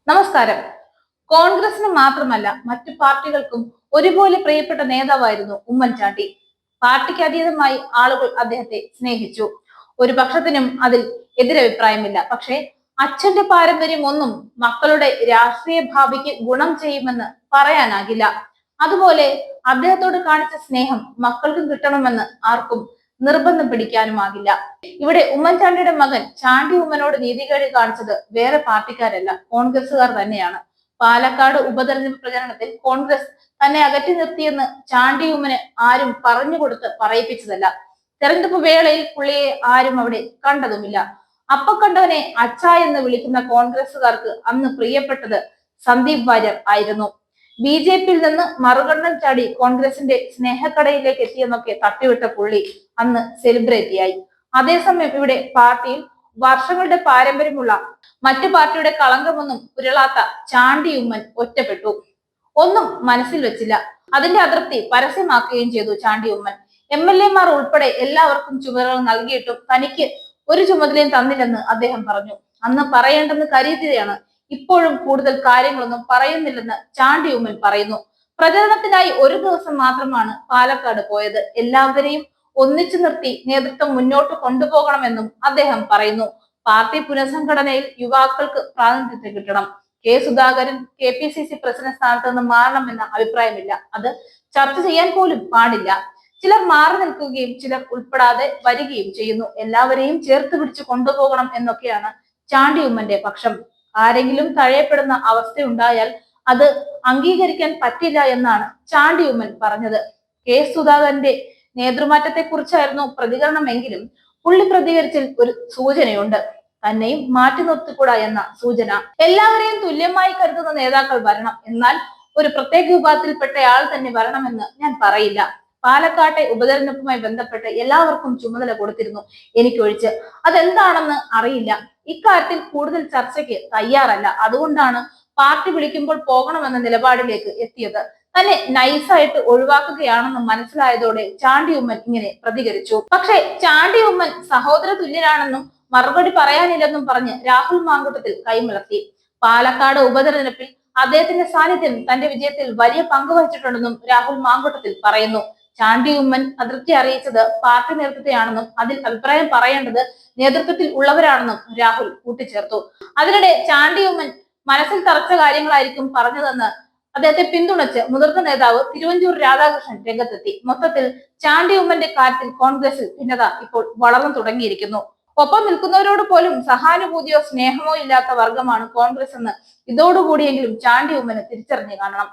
നമസ്കാരം. കോൺഗ്രസിന് മാത്രമല്ല മറ്റു പാർട്ടികൾക്കും ഒരുപോലെ പ്രിയപ്പെട്ട നേതാവായിരുന്നു ഉമ്മൻചാണ്ടി. പാർട്ടിക്ക് അതീതമായി ആളുകൾ അദ്ദേഹത്തെ സ്നേഹിച്ചു. ഒരു പക്ഷത്തിനും അതിൽ എതിരഭിപ്രായമില്ല. പക്ഷേ അച്ഛന്റെ പാരമ്പര്യം ഒന്നും മക്കളുടെ രാഷ്ട്രീയ ഭാവിക്ക് ഗുണം ചെയ്യുമെന്ന് പറയാനാകില്ല. അതുപോലെ അദ്ദേഹത്തോട് കാണിച്ച സ്നേഹം മക്കൾക്കും കിട്ടണമെന്ന് ആർക്കും നിർബന്ധം പിടിക്കാനുമാകില്ല. ഇവിടെ ഉമ്മൻചാണ്ടിയുടെ മകൻ ചാണ്ടി ഉമ്മനോട് നീതികേട് കാണിച്ചത് വേറെ പാർട്ടിക്കാരല്ല, കോൺഗ്രസുകാർ തന്നെയാണ്. പാലക്കാട് ഉപതെരഞ്ഞെടുപ്പ് പ്രചരണത്തിൽ കോൺഗ്രസ് തന്നെ അകറ്റി നിർത്തിയെന്ന് ചാണ്ടി ഉമ്മന് ആരും പറഞ്ഞുകൊടുത്ത് പറയിപ്പിച്ചതല്ല. തെരഞ്ഞെടുപ്പ് വേളയിൽ പുള്ളിയെ ആരും അവിടെ കണ്ടതുമില്ല. അപ്പ കണ്ടവനെ അച്ഛ എന്ന് വിളിക്കുന്ന കോൺഗ്രസുകാർക്ക് അന്ന് പ്രിയപ്പെട്ടത് സന്ദീപ് വാര്യർ ആയിരുന്നു. ബി.ജെ.പിയിൽ നിന്ന് മറുകണ്ഠം ചാടി കോൺഗ്രസിന്റെ സ്നേഹക്കടയിലേക്ക് എത്തിയെന്നൊക്കെ തട്ടിവിട്ട പുള്ളി അന്ന് സെലിബ്രിറ്റിയായി. അതേസമയം ഇവിടെ പാർട്ടിയിൽ വർഷങ്ങളുടെ പാരമ്പര്യമുള്ള മറ്റു പാർട്ടിയുടെ കളങ്കമൊന്നും പുരളാത്ത ചാണ്ടി ഉമ്മൻ ഒറ്റപ്പെട്ടു. ഒന്നും മനസ്സിൽ വെച്ചില്ല. അതിന്റെ അതൃപ്തി പരസ്യമാക്കുകയും ചെയ്തു ചാണ്ടി ഉമ്മൻ. എം.എൽ.എമാർ ഉൾപ്പെടെ എല്ലാവർക്കും ചുമതലകൾ നൽകിയിട്ടും തനിക്ക് ഒരു ചുമതലയും തന്നില്ലെന്ന് അദ്ദേഹം പറഞ്ഞു. അന്ന് പറയേണ്ടെന്ന് കരുതിയതാണ്. ഇപ്പോഴും കൂടുതൽ കാര്യങ്ങളൊന്നും പറയുന്നില്ലെന്ന് ചാണ്ടി ഉമ്മൻ പറയുന്നു. പ്രചരണത്തിനായി ഒരു ദിവസം മാത്രമാണ് പാലക്കാട് പോയത്. എല്ലാവരെയും ഒന്നിച്ചു നിർത്തി നേതൃത്വം മുന്നോട്ട് കൊണ്ടുപോകണമെന്നും അദ്ദേഹം പറയുന്നു. പാർട്ടി പുനഃസംഘടനയിൽ യുവാക്കൾക്ക് പ്രാതിനിധ്യം കിട്ടണം. കെ സുധാകരൻ KPCC പ്രസിഡന്റ് സ്ഥാനത്ത് നിന്ന് മാറണമെന്ന അഭിപ്രായമില്ല. അത് ചർച്ച ചെയ്യാൻ പോലും പാടില്ല. ചിലർ മാറി നിൽക്കുകയും ചിലർ ഉൾപ്പെടാതെ വരികയും ചെയ്യുന്നു. എല്ലാവരെയും ചേർത്ത് പിടിച്ച് കൊണ്ടുപോകണം എന്നൊക്കെയാണ് ചാണ്ടി ഉമ്മന്റെ പക്ഷം. ആരെങ്കിലും തഴയപ്പെടുന്ന അവസ്ഥയുണ്ടായാൽ അത് അംഗീകരിക്കാൻ പറ്റില്ല എന്നാണ് ചാണ്ടി ഉമ്മൻ പറഞ്ഞത്. കെ സുധാകരന്റെ നേതൃമാറ്റത്തെ കുറിച്ചായിരുന്നു പ്രതികരണമെങ്കിലും പുള്ളി പ്രതികരിച്ചിൽ ഒരു സൂചനയുണ്ട്. തന്നെയും മാറ്റി നിർത്തിക്കൂടാ എന്ന സൂചന. എല്ലാവരെയും തുല്യമായി കരുതുന്ന നേതാക്കൾ വരണം, എന്നാൽ ഒരു പ്രത്യേക വിഭാഗത്തിൽപ്പെട്ടയാൾ തന്നെ വരണമെന്ന് ഞാൻ പറയില്ല. പാലക്കാട്ടെ ഉപതെരഞ്ഞെടുപ്പുമായി ബന്ധപ്പെട്ട് എല്ലാവർക്കും ചുമതല കൊടുത്തിരുന്നു, എനിക്കൊഴിച്ച്. അതെന്താണെന്ന് അറിയില്ല. ഇക്കാര്യത്തിൽ കൂടുതൽ ചർച്ചയ്ക്ക് തയ്യാറല്ല. അതുകൊണ്ടാണ് പാർട്ടി വിളിക്കുമ്പോൾ പോകണമെന്ന നിലപാടിലേക്ക് എത്തിയത്. തന്നെ നൈസായിട്ട് ഒഴിവാക്കുകയാണെന്ന് മനസ്സിലായതോടെ ചാണ്ടി ഉമ്മൻ ഇങ്ങനെ പ്രതികരിച്ചു. പക്ഷേ ചാണ്ടി ഉമ്മൻ സഹോദര തുല്യനാണെന്നും മറുപടി പറയാനില്ലെന്നും പറഞ്ഞ് രാഹുൽ മാങ്കൂട്ടത്തിൽ കൈമലർത്തി. പാലക്കാട് ഉപതെരഞ്ഞെടുപ്പിൽ അദ്ദേഹത്തിന്റെ സാന്നിധ്യം തന്റെ വിജയത്തിൽ വലിയ പങ്ക് വഹിച്ചിട്ടുണ്ടെന്നും രാഹുൽ മാങ്കൂട്ടത്തിൽ പറയുന്നു. ചാണ്ടി ഉമ്മൻ അതൃപ്തി അറിയിച്ചത് പാർട്ടി നേതൃത്വത്തെയാണെന്നും അതിൽ അഭിപ്രായം പറയേണ്ടത് നേതൃത്വത്തിൽ ഉള്ളവരാണെന്നും രാഹുൽ കൂട്ടിച്ചേർത്തു. അതിനിടെ ചാണ്ടി ഉമ്മൻ മനസ്സിൽ തറച്ച കാര്യങ്ങളായിരിക്കും പറഞ്ഞതെന്ന് അദ്ദേഹത്തെ പിന്തുണച്ച് മുതിർന്ന നേതാവ് തിരുവഞ്ചൂർ രാധാകൃഷ്ണൻ രംഗത്തെത്തി. മൊത്തത്തിൽ ചാണ്ടി ഉമ്മന്റെ കാര്യത്തിൽ കോൺഗ്രസിൽ ഭിന്നത ഇപ്പോൾ വളർന്നു തുടങ്ങിയിരിക്കുന്നു. ഒപ്പം നിൽക്കുന്നവരോട് പോലും സഹാനുഭൂതിയോ സ്നേഹമോ ഇല്ലാത്ത വർഗമാണ് കോൺഗ്രസ് എന്ന് ഇതോടുകൂടിയെങ്കിലും ചാണ്ടി ഉമ്മന് തിരിച്ചറിഞ്ഞു കാണണം.